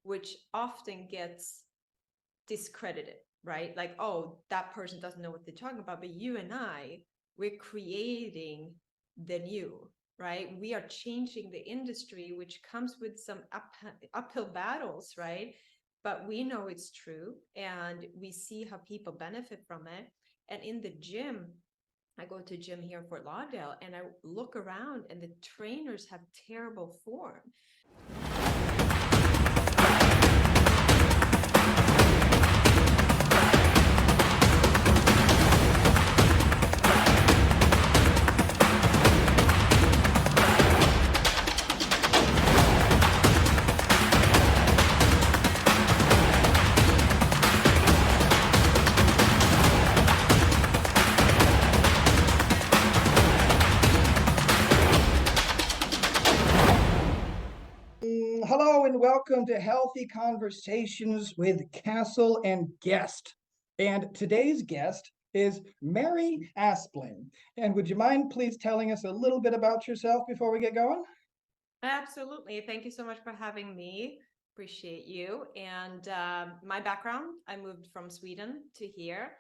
which often gets discredited, right? Like, oh, that person doesn't know what they're talking about. But you and I, we're creating the new, right? We are changing the industry, which comes with some uphill battles, right? But we know it's true and we see how people benefit from it. And in the gym, I go to a gym here in Fort Lauderdale and I look around and the trainers have terrible form. Hello and welcome to Healthy Conversations with Castle and Guest. And today's guest is Mary Asplin. And would you mind please telling us a little bit about yourself before we get going? Absolutely. Thank you so much for having me. Appreciate you. And my background, I moved from Sweden to here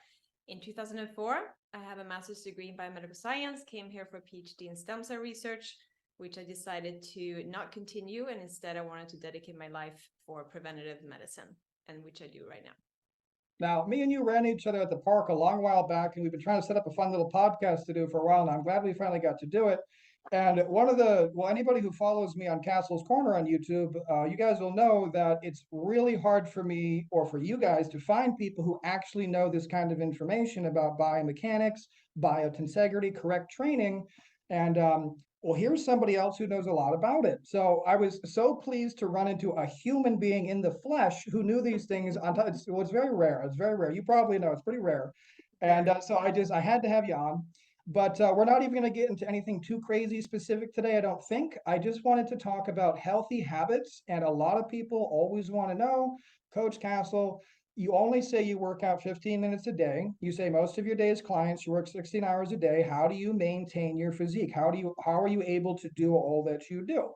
in 2004. I have a master's degree in biomedical science, came here for a PhD in stem cell research, which I decided to not continue. And instead, I wanted to dedicate my life for preventative medicine, and which I do right now. Now, me and you ran each other at the park a long while back, and we've been trying to set up a fun little podcast to do for a while now. I'm glad we finally got to do it. And anybody who follows me on Castle's Corner on YouTube, you guys will know that it's really hard for me or for you guys to find people who actually know this kind of information about biomechanics, biotensegrity, correct training. And well, here's somebody else who knows a lot about it. So I was so pleased to run into a human being in the flesh who knew these things. It's very rare. It's very rare. You probably know it's pretty rare. And Very. I had to have you on. But we're not even going to get into anything too crazy specific today, I don't think. I just wanted to talk about healthy habits. And a lot of people always want to know, Coach Castle, you only say you work out 15 minutes a day. You say most of your day is clients, you work 16 hours a day. How do you maintain your physique? How are you able to do all that you do?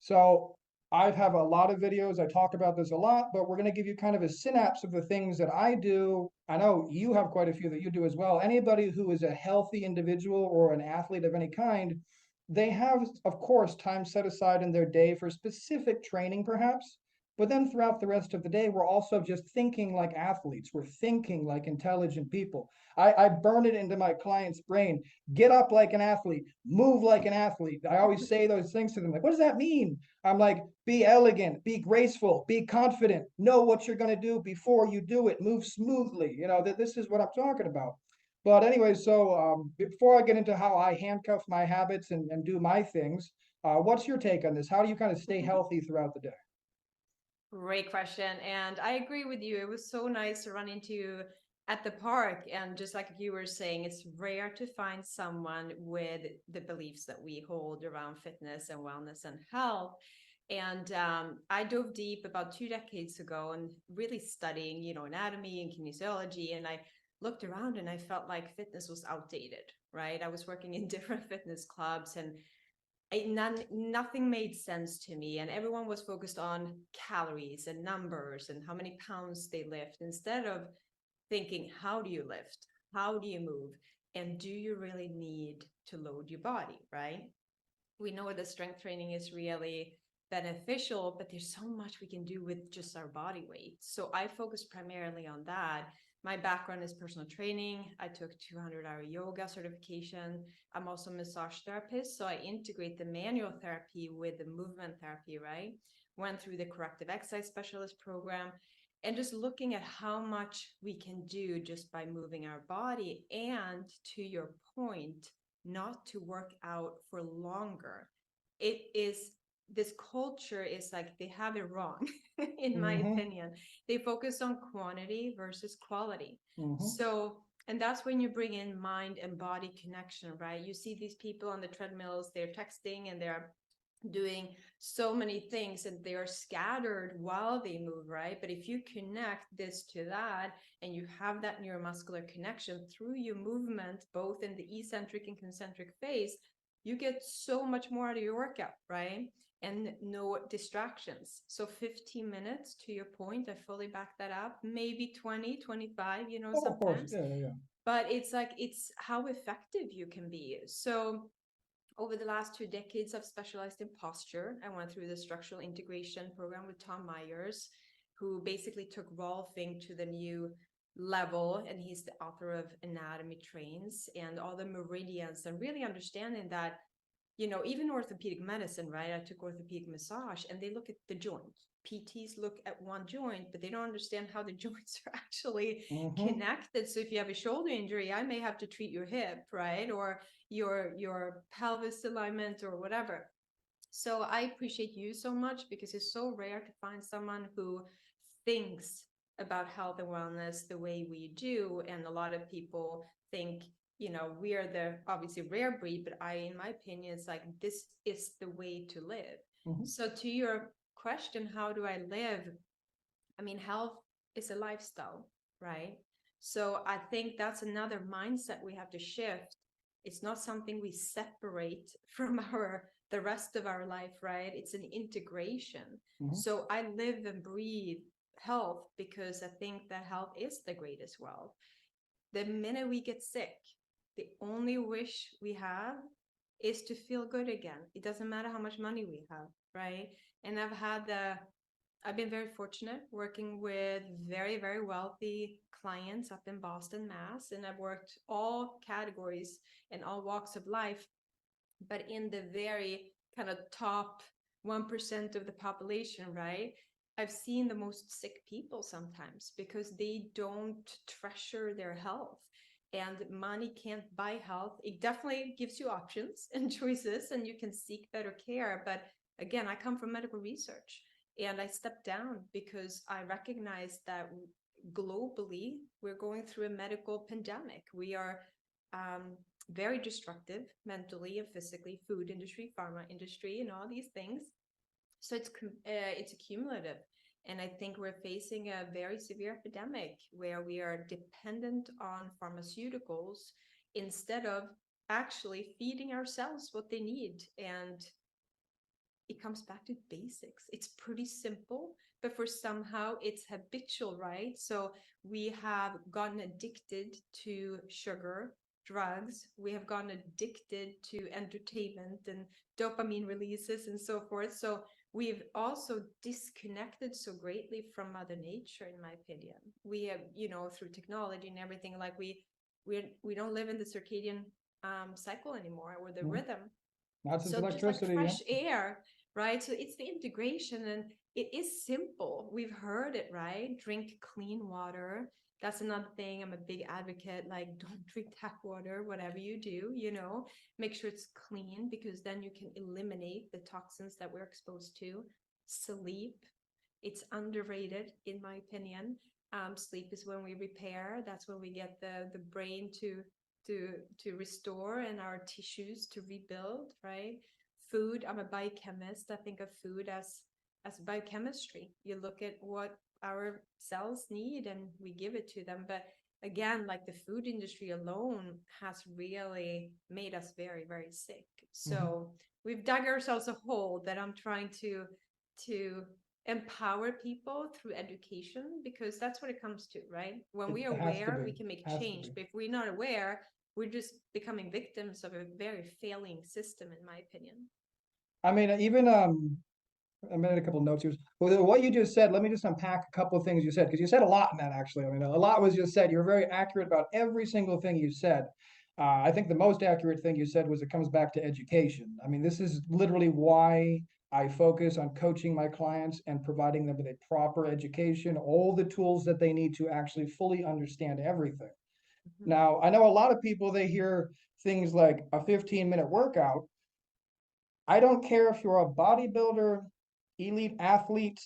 So I have a lot of videos. I talk about this a lot, but we're going to give you kind of a synapse of the things that I do. I know you have quite a few that you do as well. Anybody who is a healthy individual or an athlete of any kind, they have, of course, time set aside in their day for specific training, perhaps. But then throughout the rest of the day, we're also just thinking like athletes. We're thinking like intelligent people. I burn it into my client's brain. Get up like an athlete, move like an athlete. I always say those things to them. Like, what does that mean? I'm like, be elegant, be graceful, be confident, know what you're going to do before you do it, move smoothly. That this is what I'm talking about. But anyway, so before I get into how I handcuff my habits and do my things, what's your take on this? How do you kind of stay healthy throughout the day? Great question. And I agree with you. It was so nice to run into at the park. And just like you were saying, it's rare to find someone with the beliefs that we hold around fitness and wellness and health. And I dove deep about 2 decades ago and really studying, anatomy and kinesiology. And I looked around and I felt like fitness was outdated, right? I was working in different fitness clubs and nothing made sense to me, and everyone was focused on calories and numbers and how many pounds they lift instead of thinking, how do you lift, how do you move, and do you really need to load your body, right? We know that strength training is really beneficial, but there's so much we can do with just our body weight. So I focus primarily on that. My background is personal training. I took 200-hour yoga certification. I'm also a massage therapist. So I integrate the manual therapy with the movement therapy, right? Went through the corrective exercise specialist program and just looking at how much we can do just by moving our body. And to your point, not to work out for longer. It is This culture is like they have it wrong, in my Mm-hmm. opinion. They focus on quantity versus quality. Mm-hmm. So, and that's when you bring in mind and body connection, right? You see these people on the treadmills, they're texting and they're doing so many things and they are scattered while they move, right? But if you connect this to that and you have that neuromuscular connection through your movement, both in the eccentric and concentric phase, you get so much more out of your workout, right? and no distractions. So 15 minutes, to your point, I fully back that up. Maybe 20, 25, Oh, of course. sometimes. Yeah. But it's like, it's how effective you can be. So over the last 2 decades, I've specialized in posture. I went through the structural integration program with Tom Myers, who basically took rolfing to the new level. And he's the author of Anatomy Trains and all the meridians, and really understanding that, even orthopedic medicine, right? I took orthopedic massage and they look at the joint. PTs look at one joint, but they don't understand how the joints are actually connected. So if you have a shoulder injury, I may have to treat your hip, right? Or your pelvis alignment or whatever. So I appreciate you so much, because it's so rare to find someone who thinks about health and wellness the way we do. And a lot of people think, we are the obviously rare breed, but in my opinion, it's like, this is the way to live. So to your question, how do I live? I mean, health is a lifestyle, right? So I think that's another mindset we have to shift. It's not something we separate from the rest of our life, right? It's an integration. So I live and breathe health, because I think that health is the greatest wealth. The minute we get sick, the only wish we have is to feel good again. It doesn't matter how much money we have, right? And I've been very fortunate working with very, very wealthy clients up in Boston, Mass. And I've worked all categories and all walks of life, but in the very kind of top 1% of the population, right? I've seen the most sick people sometimes, because they don't treasure their health. And money can't buy health. It definitely gives you options and choices, and you can seek better care. But again, I come from medical research, and I stepped down because I recognize that globally we're going through a medical pandemic. We are very destructive mentally and physically, food industry, pharma industry, and all these things. So it's accumulative. And I think we're facing a very severe epidemic where we are dependent on pharmaceuticals instead of actually feeding ourselves what they need. And it comes back to basics. It's pretty simple, but for somehow it's habitual, right? So we have gotten addicted to sugar, drugs. We have gotten addicted to entertainment and dopamine releases and so forth. So we've also disconnected so greatly from Mother Nature, in my opinion. We have, through technology and everything, like we don't live in the circadian cycle anymore, or the rhythm. Not since So just like electricity. fresh air, right? So it's the integration, and it is simple. We've heard it, right? Drink clean water. That's another thing. I'm a big advocate. Like, don't drink tap water, whatever you do, make sure it's clean, because then you can eliminate the toxins that we're exposed to. Sleep, it's underrated, in my opinion. Sleep is when we repair. That's when we get the brain to restore, and our tissues to rebuild, right? Food, I'm a biochemist. I think of food as biochemistry. You look at what our cells need and we give it to them. But again, like, the food industry alone has really made us very, very sick. So we've dug ourselves a hole that I'm trying to empower people through education, because that's what it comes to, right? When we are It has to aware, be. we can make Has to change. be. But if we're not aware, we're just becoming victims of a very failing system, in my opinion. I mean, even I made a couple of notes here. Well, what you just said, let me just unpack a couple of things you said, because you said a lot in that, actually. I mean, a lot was just said. You're very accurate about every single thing you said. I think the most accurate thing you said was it comes back to education. I mean, this is literally why I focus on coaching my clients and providing them with a proper education, all the tools that they need to actually fully understand everything. Now, I know a lot of people, they hear things like a 15-minute workout. I don't care if you're a bodybuilder, elite athlete,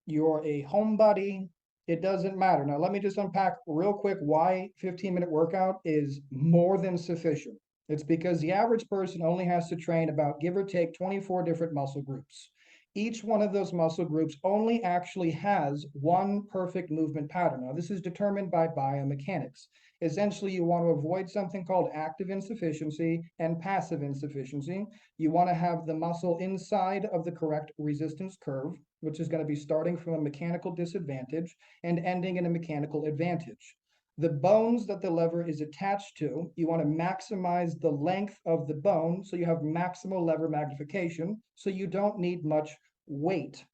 you're a homebody, it doesn't matter. Now, let me just unpack real quick why 15-minute workout is more than sufficient. It's because the average person only has to train about, give or take, 24 different muscle groups. each one of those muscle groups only actually has one perfect movement pattern. Now, this is determined by biomechanics. Essentially, you want to avoid something called active insufficiency and passive insufficiency. You want to have the muscle inside of the correct resistance curve, which is going to be starting from a mechanical disadvantage and ending in a mechanical advantage. The bones that the lever is attached to, you want to maximize the length of the bone so you have maximal lever magnification, so you don't need much weight.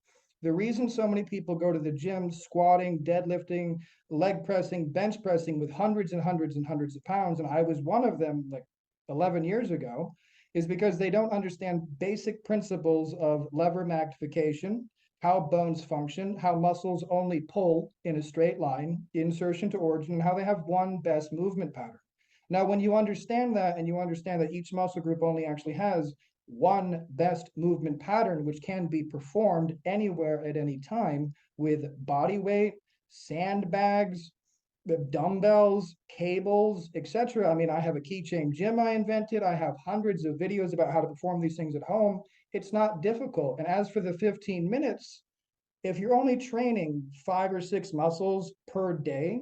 The reason so many people go to the gym squatting, deadlifting, leg pressing, bench pressing with hundreds and hundreds and hundreds of pounds, and I was one of them like 11 years ago, is because they don't understand basic principles of lever magnification, how bones function, how muscles only pull in a straight line, insertion to origin, and how they have one best movement pattern. Now, when you understand that and you understand that each muscle group only actually has one best movement pattern, which can be performed anywhere at any time with body weight, sandbags, dumbbells, cables, etc. I mean, I have a keychain gym I invented. I have hundreds of videos about how to perform these things at home. It's not difficult. And as for the 15 minutes, if you're only training 5 or 6 muscles per day,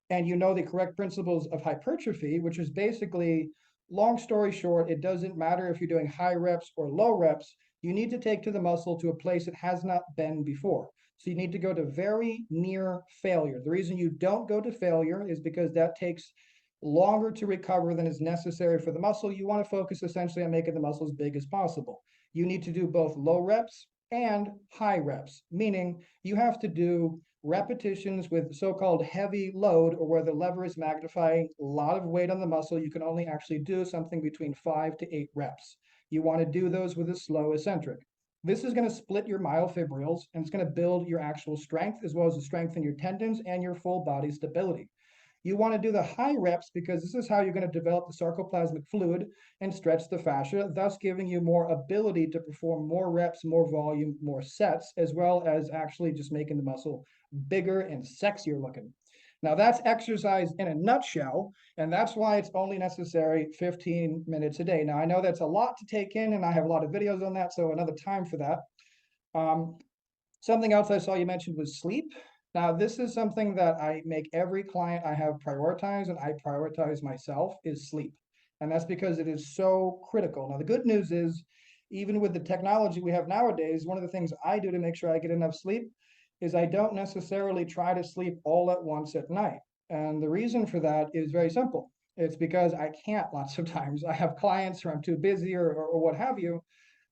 and you know the correct principles of hypertrophy, which is basically, long story short, it doesn't matter if you're doing high reps or low reps, you need to take to the muscle to a place it has not been before. So you need to go to very near failure. The reason you don't go to failure is because that takes longer to recover than is necessary for the muscle. You want to focus essentially on making the muscle as big as possible. You need to do both low reps and high reps, meaning you have to do repetitions with so-called heavy load, or where the lever is magnifying a lot of weight on the muscle. You can only actually do something between 5 to 8 reps. You want to do those with a slow eccentric. This is going to split your myofibrils, and it's going to build your actual strength as well as the strength in your tendons and your full body stability. You want to do the high reps because this is how you're going to develop the sarcoplasmic fluid and stretch the fascia, thus giving you more ability to perform more reps, more volume, more sets, as well as actually just making the muscle bigger and sexier looking. Now, that's exercise in a nutshell, and that's why it's only necessary 15 minutes a day. Now, I know that's a lot to take in, and I have a lot of videos on that, so another time for that. Something else I saw you mentioned was sleep. Now, this is something that I make every client I have prioritize, and I prioritize myself, is sleep. And that's because it is so critical. Now, the good news is, even with the technology we have nowadays, one of the things I do to make sure I get enough sleep is I don't necessarily try to sleep all at once at night. And the reason for that is very simple. It's because I can't lots of times. I have clients who I'm too busy or what have you.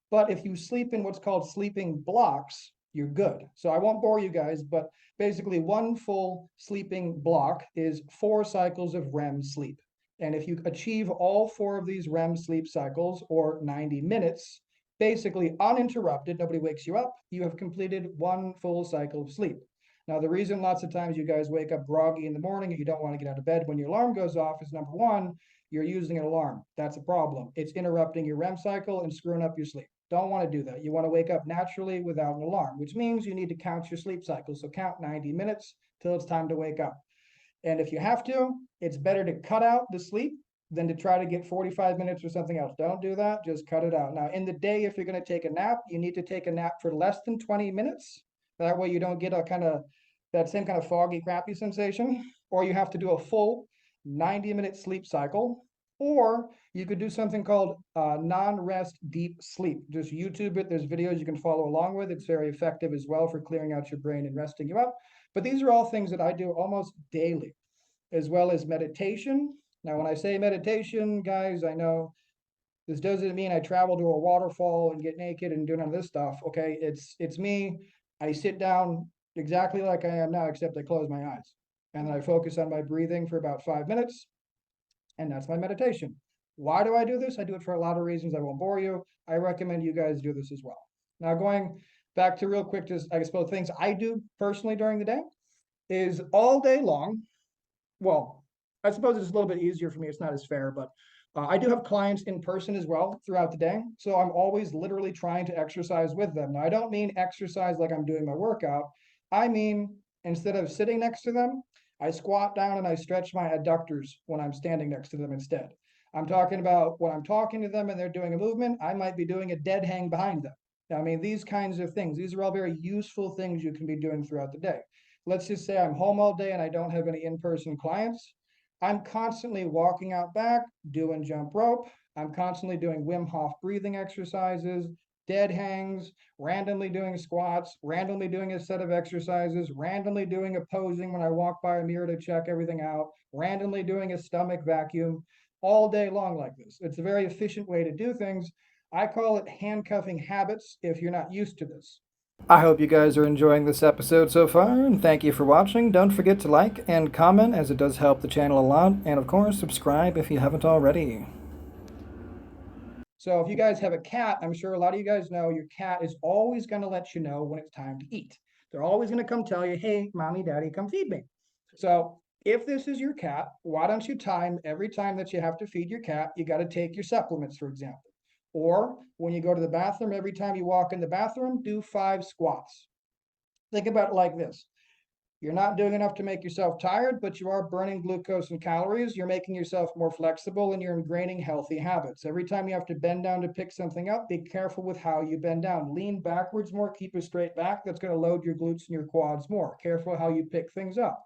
But if you sleep in what's called sleeping blocks, you're good. So I won't bore you guys, but basically one full sleeping block is 4 cycles of REM sleep. And if you achieve all 4 of these REM sleep cycles, or 90 minutes, basically uninterrupted, nobody wakes you up, you have completed one full cycle of sleep. Now, the reason lots of times you guys wake up groggy in the morning and you don't want to get out of bed when your alarm goes off is, number one, you're using an alarm. That's a problem. It's interrupting your REM cycle and screwing up your sleep. Don't want to do that. You want to wake up naturally without an alarm, which means you need to count your sleep cycle. So count 90 minutes till it's time to wake up. And if you have to, it's better to cut out the sleep than to try to get 45 minutes or something else. Don't do that. Just cut it out. Now, in the day, if you're going to take a nap, you need to take a nap for less than 20 minutes. That way you don't get a kind of that same kind of foggy, crappy sensation. Or you have to do a full 90-minute sleep cycle. Or you could do something called non-rest deep sleep. Just YouTube it. There's videos you can follow along with. It's very effective as well for clearing out your brain and resting you up. But these are all things that I do almost daily, as well as meditation. Now, when I say meditation, guys, I know this doesn't mean I travel to a waterfall and get naked and do none of this stuff. Okay, it's me. I sit down exactly like I am now, except I close my eyes and then I focus on my breathing for about 5 minutes, and that's my meditation. Why do I do this? I do it for a lot of reasons. I won't bore you. I recommend you guys do this as well. Now, going back to real quick, just I suppose things I do personally during the day is all day long. Well, I suppose it's a little bit easier for me. It's not as fair, but I do have clients in person as well throughout the day. So I'm always literally trying to exercise with them. Now, I don't mean exercise like I'm doing my workout. I mean, instead of sitting next to them, I squat down and I stretch my adductors when I'm standing next to them instead. I'm talking about when I'm talking to them and they're doing a movement, I might be doing a dead hang behind them. I mean, these kinds of things, these are all very useful things you can be doing throughout the day. Let's just say I'm home all day and I don't have any in-person clients. I'm constantly walking out back, doing jump rope. I'm constantly doing Wim Hof breathing exercises, dead hangs, randomly doing squats, randomly doing a set of exercises, randomly doing a posing when I walk by a mirror to check everything out, randomly doing a stomach vacuum all day long like this. It's a very efficient way to do things. I call it handcuffing habits if you're not used to this. I hope you guys are enjoying this episode so far, and thank you for watching. Don't forget to like and comment, as it does help the channel a lot, and of course, subscribe if you haven't already. So if you guys have a cat, I'm sure a lot of you guys know your cat is always going to let you know when it's time to eat. They're always going to come tell you, hey, mommy, daddy, come feed me. So if this is your cat, why don't you time every time that you have to feed your cat, you got to take your supplements, for example. Or when you go to the bathroom, every time you walk in the bathroom, do 5 squats. Think about it like this. You're not doing enough to make yourself tired, but you are burning glucose and calories. You're making yourself more flexible and you're ingraining healthy habits. Every time you have to bend down to pick something up, be careful with how you bend down. Lean backwards more, keep a straight back. That's going to load your glutes and your quads more. Careful how you pick things up.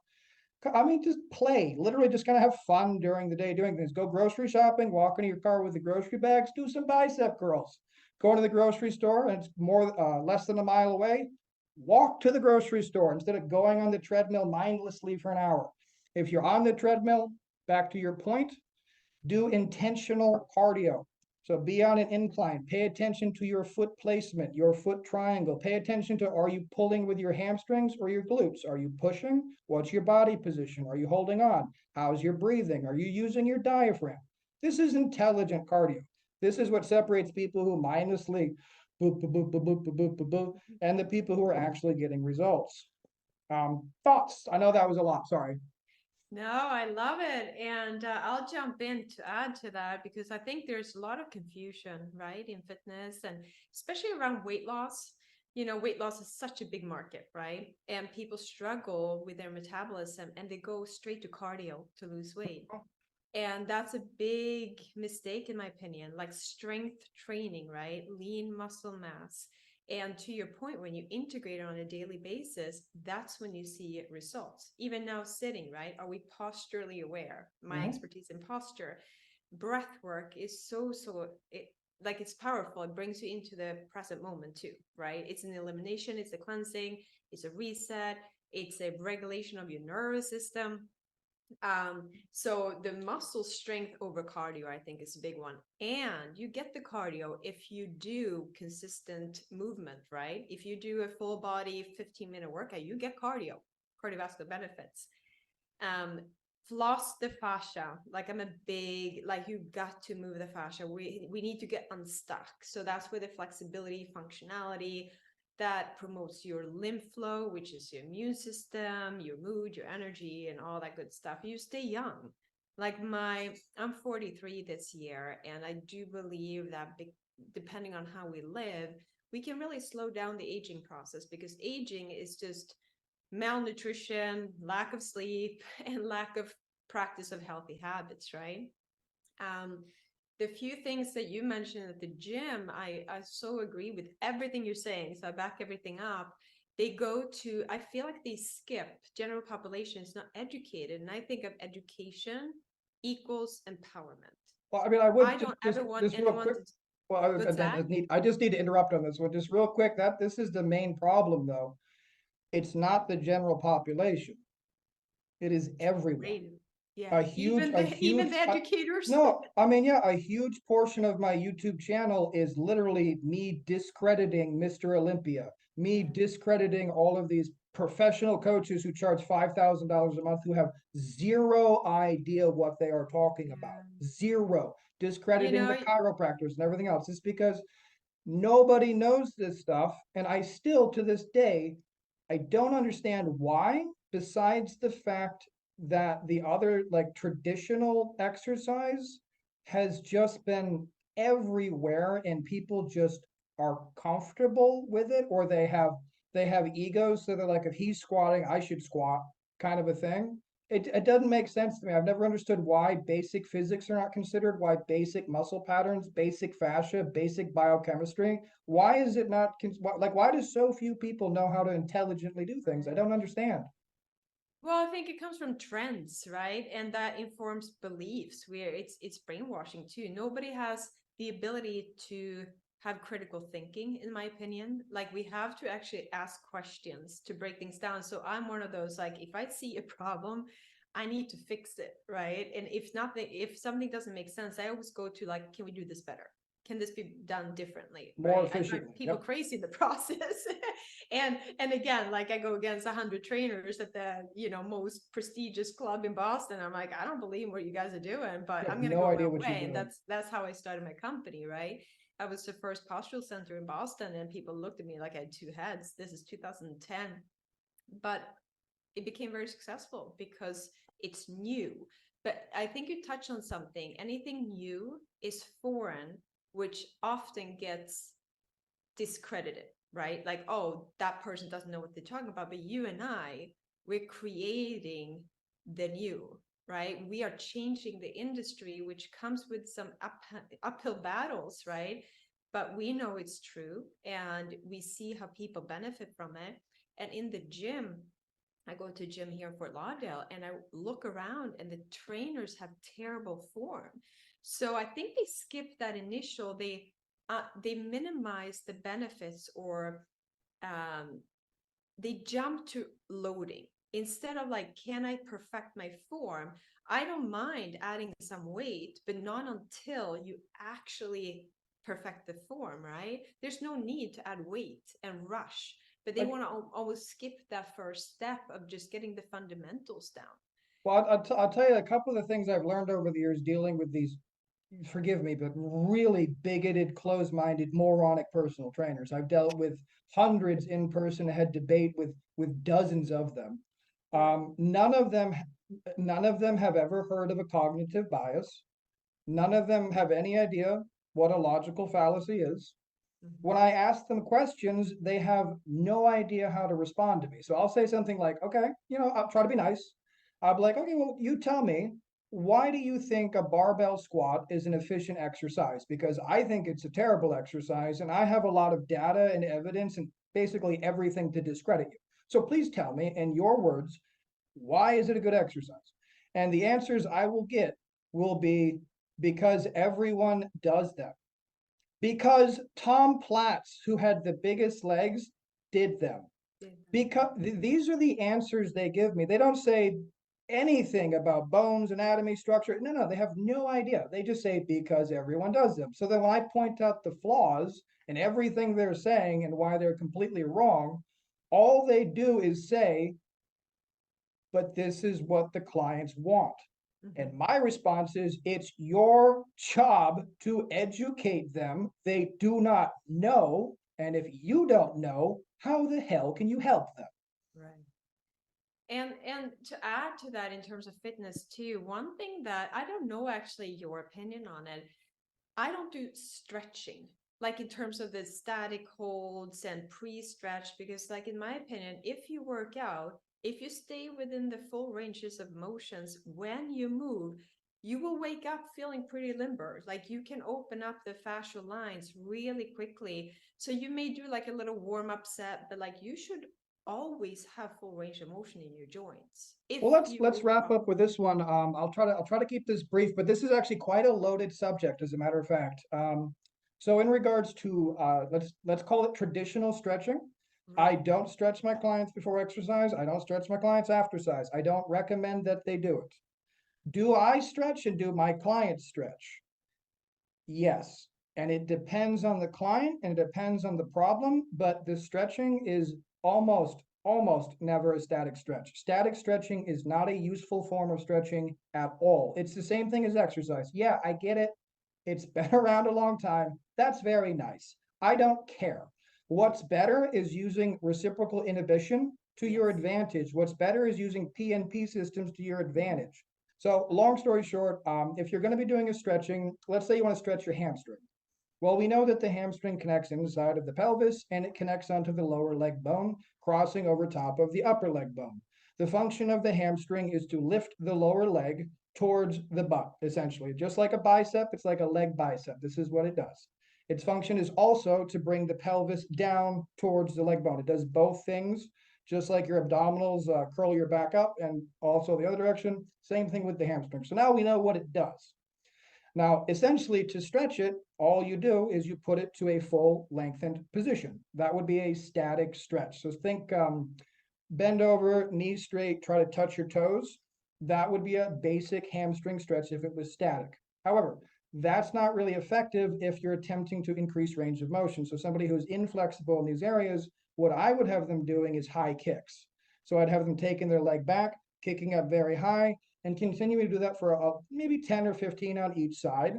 I mean, just play. Literally, just kind of have fun during the day doing things. Go grocery shopping, walk into your car with the grocery bags, do some bicep curls. Go into the grocery store and it's less than a mile away. Walk to the grocery store instead of going on the treadmill mindlessly for an hour. If you're on the treadmill, back to your point, do intentional cardio. So be on an incline. Pay attention to your foot placement, your foot triangle. Pay attention to, are you pulling with your hamstrings or your glutes? Are you pushing? What's your body position? Are you holding on? How's your breathing? Are you using your diaphragm? This is intelligent cardio. This is what separates people who mindlessly boop, boop, boop, boop, boop, boop, boop, boop, and the people who are actually getting results. Thoughts? I know that was a lot. Sorry. No, I love it. And I'll jump in to add to that because I think there's a lot of confusion, right, in fitness and especially around weight loss. You know, weight loss is such a big market, right? And people struggle with their metabolism and they go straight to cardio to lose weight. And that's a big mistake, in my opinion, like strength training, right? Lean muscle mass. And to your point, when you integrate it on a daily basis, that's when you see results. Even now, sitting, right? Are we posturally aware? My Mhm. expertise in posture, breath work is like it's powerful. It brings you into the present moment too, right? It's an elimination, it's a cleansing, it's a reset, it's a regulation of your nervous system. So the muscle strength over cardio, I think, is a big one. And you get the cardio if you do consistent movement, right? If you do a full body 15-minute workout, you get cardiovascular benefits. Um, Floss the fascia. Like I'm a big, like you got to move the fascia. We need to get unstuck. So that's where the flexibility, functionality, that promotes your lymph flow, which is your immune system, your mood, your energy, and all that good stuff. You stay young. I'm 43 this year, and I do believe that depending on how we live, we can really slow down the aging process because aging is just malnutrition, lack of sleep, and lack of practice of healthy habits, right? Um, the few things that you mentioned at the gym, I so agree with everything you're saying. So I back everything up. I feel like they skip general population is not educated. And I think of education equals empowerment. Well, I mean, I I would don't just ever want just real anyone quick. to, Well, what's that? I just need to interrupt on this one, just real quick. That this is the main problem, though. It's not the general population. It is everyone. Great. Yeah. A huge, a Even huge. the educators. No, I mean, yeah, a huge portion of my YouTube channel is literally me discrediting Mr. Olympia, me Yeah. discrediting all of these professional coaches who charge $5,000 a month who have zero idea what they are talking about. Yeah. Zero. You Discrediting the know, chiropractors and everything else. It's because nobody knows this stuff. And I still, to this day, I don't understand why, besides the fact that the other, like traditional exercise, has just been everywhere and people just are comfortable with it, or they have egos, so they're like, if he's squatting, I should squat, kind of a thing. it doesn't make sense to me. I've never understood why basic physics are not considered, why basic muscle patterns, basic fascia, basic biochemistry. Why is it not, like, why do so few people know how to intelligently do things? I don't understand. Well, I think it comes from trends, right? And that informs beliefs where it's brainwashing too. Nobody has the ability to have critical thinking, in my opinion. Like we have to actually ask questions to break things down. So I'm one of those, like, if I see a problem, I need to fix it, right? And if something doesn't make sense, I always go to like, can we do this better? Can this be done differently, More right? I drive efficiently. people Yep. crazy in the process. And again, like I go against 100 trainers at the most prestigious club in Boston. I'm like, I don't believe what you guys are doing, but You have I'm gonna no go idea my what you're way. And doing. that's how I started my company, right? I was the first postural center in Boston, and people looked at me like I had two heads. This is 2010, but it became very successful because it's new. But I think you touch on something. Anything new is foreign, which often gets discredited, right? Like, oh, that person doesn't know what they're talking about. But you and we're creating the new, right? We are changing the industry, which comes with some uphill battles, right? But we know it's true, and we see how people benefit from it. And in the gym, I go to a gym here in Fort Lauderdale, and I look around, and the trainers have terrible form. So I think they skip that initial. They minimize the benefits, or um, they jump to loading instead of like, can I perfect my form? I don't mind adding some weight, but not until you actually perfect the form, right? There's no need to add weight and rush, but they Like, want to always skip that first step of just getting the fundamentals down. well, I'll tell you a couple of the things I've learned over the years dealing with these, forgive me, but really bigoted, closed-minded, moronic personal trainers. I've dealt with hundreds in person, had debate with dozens of them. None of them, none of them have ever heard of a cognitive bias. None of them have any idea what a logical fallacy is. When Mhm. I ask them questions, they have no idea how to respond to me. So I'll say something like, okay, I'll try to be nice. I'll be like, okay, well, you tell me, why do you think a barbell squat is an efficient exercise? Because I think it's a terrible exercise, and I have a lot of data and evidence and basically everything to discredit you. So please tell me, in your words, why is it a good exercise? And the answers I will get will be because everyone does them. Because Tom Platz, who had the biggest legs, did them. Because these are the answers they give me. They don't say anything about bones, anatomy, structure. No, no, they have no idea. They just say because everyone does them. So then when I point out the flaws and everything they're saying and why they're completely wrong, all they do is say, but this is what the clients want. And Mhm. my response is, it's your job to educate them. They do not know. And if you don't know, how the hell can you help them? Right. And to add to that in terms of fitness too, one thing that I don't know actually your opinion on it, I don't do stretching, like in terms of the static holds and pre-stretch, because like in my opinion, if you work out, if you stay within the full ranges of motions when you move, you will wake up feeling pretty limber. Like you can open up the fascial lines really quickly. So you may do like a little warm-up set, but like you should always have full range of motion in your joints if Well, let's you let's move wrap up with properly. this one. I'll try to keep this brief, but this is actually quite a loaded subject, as a matter of fact. So in regards to let's call it traditional stretching. I Right. don't stretch my clients before exercise. I don't stretch my clients after exercise. I don't recommend that they do it. Do I stretch and do my clients stretch? Yes. And it depends on the client and it depends on the problem, but the stretching is almost never a static stretch. Static stretching is not a useful form of stretching at all. It's the same thing as exercise. Yeah, I get it. It's been around a long time. That's very nice. I don't care. What's better is using reciprocal inhibition to your Yes. advantage. What's better is using PNP systems to your Mhm. advantage. So long story short, if you're going to be doing a stretching, let's say you want to stretch your hamstring. Well, we know that the hamstring connects inside of the pelvis and it connects onto the lower leg bone, crossing over top of the upper leg bone. The function of the hamstring is to lift the lower leg towards the butt, essentially. Just like a bicep, it's like a leg bicep. This is what it does. Its function is also to bring the pelvis down towards the leg bone. It does both things, just like your abdominals curl your back up, and also the other direction. Same thing with the hamstring. So now we know what it does. Now, essentially, to stretch it, all you do is you put it to a full lengthened position. That would be a static stretch. So think bend over, knees straight, try to touch your toes. That would be a basic hamstring stretch if it was static. However, that's not really effective if you're attempting to increase range of motion. So somebody who's inflexible in these areas, what I would have them doing is high kicks. So I'd have them taking their leg back, kicking up very high, and continuing to do that for maybe 10 or 15 on each side.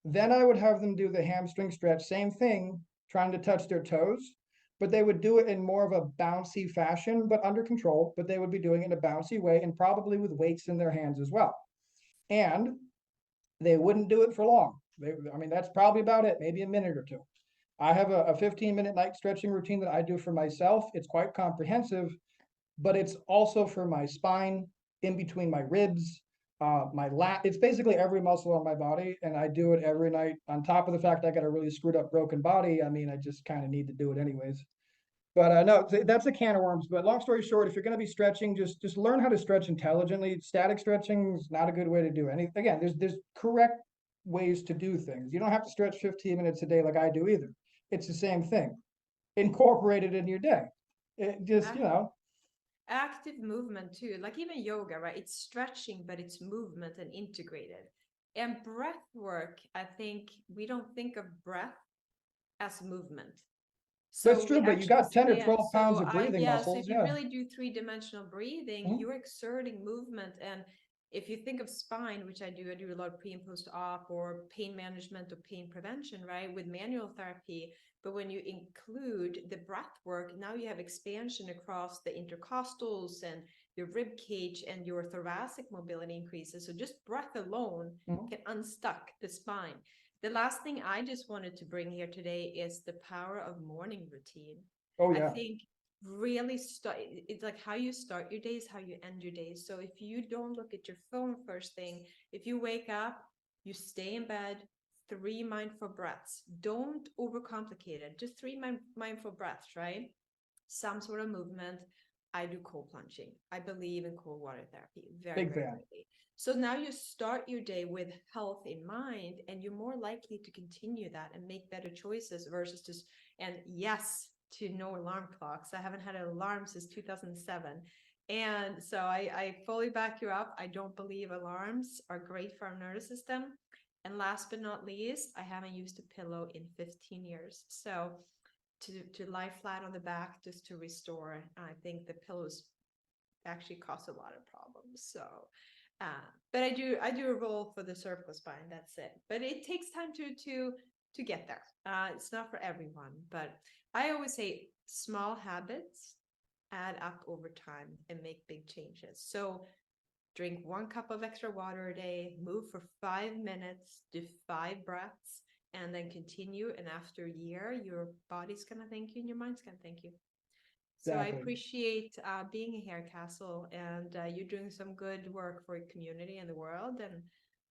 Then I would have them do the hamstring stretch, same thing, trying to touch their toes, but they would do it in more of a bouncy fashion, but under control. But they would be doing it in a bouncy way and probably with weights in their hands as well. And they wouldn't do it for long. I mean, that's probably about it, maybe a minute or two. I have a 15-minute night stretching routine that I do for myself. It's quite comprehensive, but it's also for my spine, in between my ribs, my lat. It's basically every muscle on my body, and I do it every night. On top of the fact I got a really screwed up broken body, I mean, I just kind of need to do it anyways. But no, that's a can of worms. But long story short, if you're going to be stretching, just learn how to stretch intelligently. Static stretching is not a good way to do anything. Again, there's correct ways to do things. You don't have to stretch 15 minutes a day like I do either. It's the same thing. Incorporate it in your day. It just, Active movement too, like even yoga, right? It's stretching, but it's movement and integrated. And breath work, I think we don't think of breath as movement. that's So we true. But you actually got 10 or stand. 12 pounds So of breathing so if muscles. you Yeah. really do three-dimensional breathing, Mhm. you're exerting movement. And if you think of spine, which I do a lot of pre and post op or pain management or pain prevention, right? With manual therapy. But when you include the breath work, now you have expansion across the intercostals and your rib cage, and your thoracic mobility increases. So just breath alone Mhm. can unstuck the spine. The last thing I just wanted to bring here today is the power of morning routine. Oh, I yeah. think really start, it's like how you start your days, how you end your days. So if you don't look at your phone first thing, if you wake up, you stay in bed, 3 mindful breaths. Don't overcomplicate it. Just mindful breaths, right? Some sort of movement. I do cold plunging. I believe in cold water therapy very, Big very fan. greatly. So now you start your day with health in mind, and you're more likely to continue that and make better choices versus just, and yes, to no alarm clocks. I haven't had an alarm since 2007. And so I fully back you up. I don't believe alarms are great for our nervous system. And last but not least, I haven't used a pillow in 15 years. So to lie flat on the back just to restore, I think the pillows actually cause a lot of problems. So but I do a roll for the cervical spine, that's it. But it takes time to get there. It's not for everyone, but I always say small habits add up over time and make big changes. So drink 1 cup of extra water a day, move for 5 minutes, do 5 breaths, and then continue. And after a year, your body's going to thank you and your mind's going to thank you. So I Exactly. appreciate being here, Castle, and you're doing some good work for your community and the world. And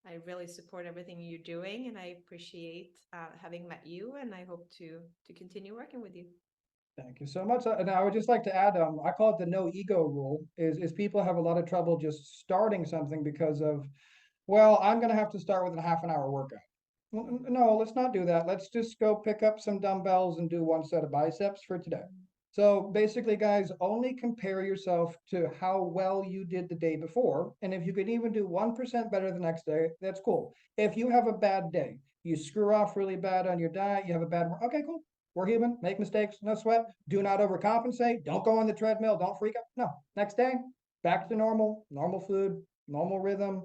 I really support everything you're doing, and I appreciate having met you. And I hope to continue working with you. Thank you so much. And I would just like to add, I call it the no ego rule, is people have a lot of trouble just starting something because of, well, I'm going to have to start with a half an hour workout. Well, no, let's not do that. Let's just go pick up some dumbbells and do one set of biceps for today. So basically, guys, only compare yourself to how well you did the day before. And if you can even do 1% better the next day, that's cool. If you have a bad day, you screw off really bad on your diet, you have a bad, okay, cool. We're human, make mistakes, no sweat. Do not overcompensate. Don't go on the treadmill. Don't freak out. No, next day, back to normal, normal food, normal rhythm.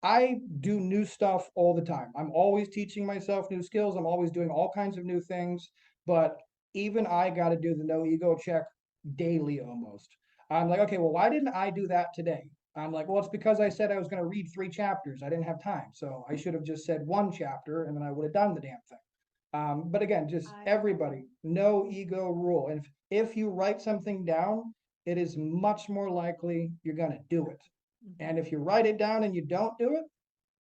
I do new stuff all the time. I'm always teaching myself new skills. I'm always doing all kinds of new things. But even I got to do the no ego check daily almost. I'm like, okay, well, why didn't I do that today? I'm like, well, it's because I said I was going to read 3 chapters. I didn't have time. So I should have just said 1 chapter and then I would have done the damn thing. But again, just I everybody, no ego rule. And if you write something down, it is much more likely you're going to do it. Mhm. And if you write it down and you don't do it,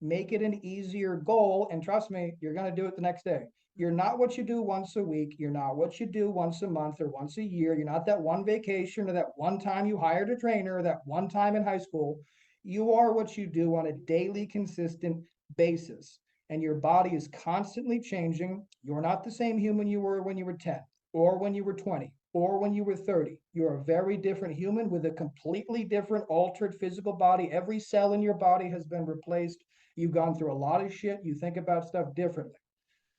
make it an easier goal. And trust me, you're going to do it the next day. You're not what you do once a week. You're not what you do once a month or once a year. You're not that one vacation or that one time you hired a trainer or that one time in high school. You are what you do on a daily, consistent basis. And your body is constantly changing. You're not the same human you were when you were 10 or when you were 20 or when you were 30. You're a very different human with a completely different, altered physical body. Every cell in your body has been replaced. You've gone through a lot of shit. You think about stuff differently.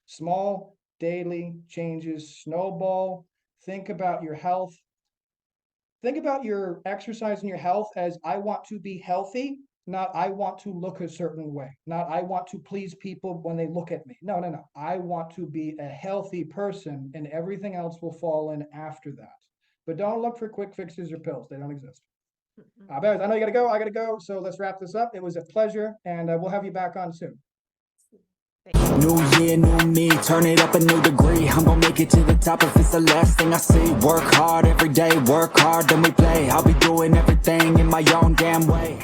Small daily changes snowball. Think about your health. Think about your exercise and your health as I want to be healthy, not I want to look a certain way, not I want to please people when they look at me. No, no, no. I want to be a healthy person and everything else will fall in after that. But don't look for quick fixes or pills. They don't exist. Bears, I know you gotta go. I gotta go. So let's wrap this up. It was a pleasure, and we'll have you back on soon. New year, new me, turn it up a new degree. I'm gonna make it to the top if it's the last thing I see. Work hard every day, work hard, then we play. I'll be doing everything in my own damn way.